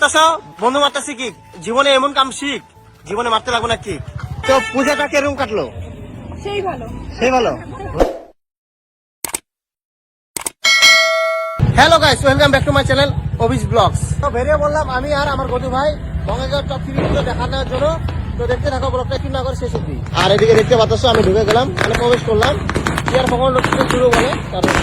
পারতাছ বন্ধু মারতাছি কি জীবনে এমন কাম শিখ জীবনে মারতে লাগবো না কি। তো পূজাটা কেরকম কাটলো? সেই ভালো। Hello guys, welcome back to my channel Abhij vlogs. তো বেরিয়ে বললাম আমি আর আমার গদু ভাই বঙ্গাইগাঁও টপ 3 গুলো দেখানোর জন্য। তো দেখতে থাকো ব্লগটা একটু না করে শেষ অব্দি। আর এদিকে দেখতে পাচ্ছ আমি ঢুকে গেলাম, মানে প্রবেশ করলাম। চেয়ার কখন লোকেশন শুরু বলে তারপর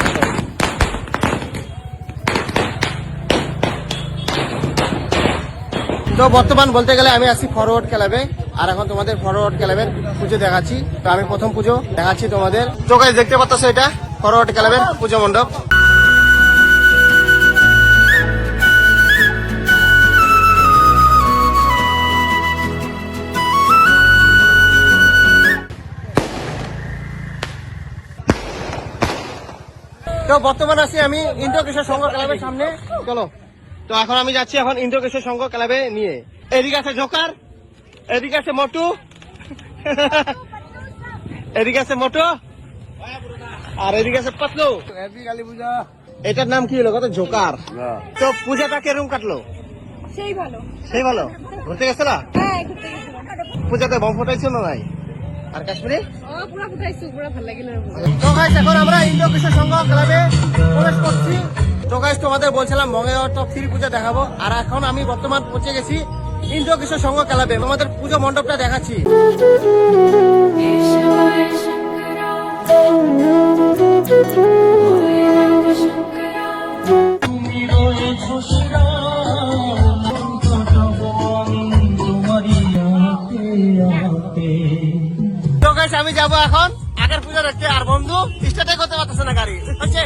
তো বর্তমান বলতে গেলে আমি আছি ফরওয়ার্ড ক্লাবে, আর এখন তোমাদের ফরওয়ার্ড ক্লাবের পুজো দেখাচ্ছি। তো আমি প্রথম পুজো দেখাচ্ছি তোমাদের। তো গাইস দেখতে পাচ্ছ এটা ফরওয়ার্ড ক্লাবের পুজো মণ্ডপ। তো বর্তমান আছি আমি ইন্দ্র কিশোর সংঘ ক্লাবের সামনে। চলো, তো এখন আমি যাচ্ছি এখন ইন্দ্র কিশোর সংঘ ক্লাবে নিয়ে। এদিকে আছে জোকার, এদিকে আছে মোটু, এদিকে আছে মোটু, আর এদিকে আছে পাতলু। এটার নাম কি হলো? কত জোকার। তো পূজাটা কেরকম কাটলো? সেই ভালো। সেই ভালো। ঘুরতে গেছিল? হ্যাঁ, ঘুরতে গেছিলাম। পূজাতে বম ফোটাইছো না নাই? আর কাশ্মীরে পুরা ফুটাইছো, পুরা ভালো লাগিল। তো গাইস এখন আমরা ইন্দ্র কিশোর সংঘ ক্লাবে প্রবেশ করছি। তো গাইস তোমাদের বলছিলাম বঙ্গাইগাঁও টপ 3 পূজা দেখাবো, আর এখন আমি বর্তমান পৌঁছে গেছি ইন্দ্র কিশোর সংঘ ক্লাবে। আমাদের পুজো মণ্ডপটা দেখাচ্ছি। তো গাইস আমি যাবো এখন আগের পূজা দেখতে, আর বন্ধু স্টার্টই করতে পারতেছে না গাড়ি, হচ্ছে।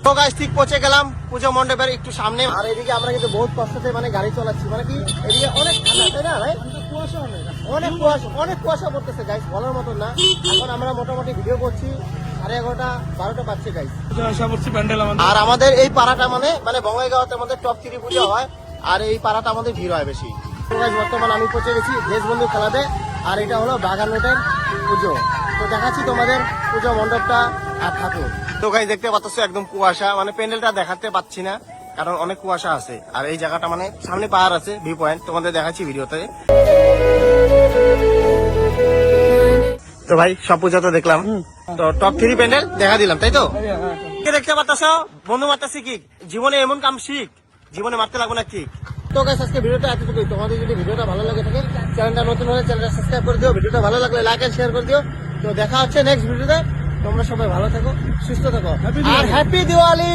তো গাইস ঠিক পৌঁছে গেলাম পুজো মণ্ডপের একটু সামনে। আর এদিকে আমরা কিন্তু বহুত কষ্টতে মানে গাড়ি চালাচ্ছি, মানে কি এদিকে অনেক ঠান্ডা, তাই না ভাই? অনেক কুয়াশা পড়তেছে গাইস, বলার মতো না। এখন আমরা মোটামুটি ভিডিও করছি 11:30 12টা বাজছে গাইস। আর আমাদের এই পাড়াটা মানে বঙ্গাইগাঁওতে আমাদের টপ 3 পুজো হয়, আর এই পাড়াটা আমাদের ভিড় হয় বেশি। তো গাইস বর্তমান আমি পৌঁছে গেছি দেশবন্ধু খেলাতে, আর এটা হলো বাগান রোডের পুজো। তো দেখাচ্ছি তোমাদের পুজো মণ্ডপটা আর ঠাকুর। তো গাইস দেখতে পাচ্ছ একদম কুয়াশা, মানে প্যান্ডেলটা দেখাতে পাচ্ছি না কারণ অনেক কুয়াশা আছে। আর এই জায়গাটা মানে সামনে পাহাড় আছে, ভিউ পয়েন্ট, তোমাদের দেখাচ্ছি ভিডিওতে। তো ভাই সব পূজা তো দেখলাম, তো টপ 3 প্যান্ডেল দেখা দিলাম, তাই তো? কে দেখতে পাচ্ছ বন্ধু মারতাছি কি জীবনে এমন কাম শিখ জীবনে মারতে লাগবো না কি। তো গাইস আজকে ভিডিওটা এতটুকুই। তোমাদের যদি ভিডিওটা ভালো লাগে থাকে চ্যানেলটা নতুন হলে চ্যানেলটা সাবস্ক্রাইব করে দিও, ভিডিওটা ভালো লাগলে লাইক এন্ড শেয়ার করে দিও। তো দেখা হচ্ছে নেক্সট ভিডিওতে। তোমরা সবাই ভালো থাকো, সুস্থ থাকো, আর হ্যাপি দিওয়ালি।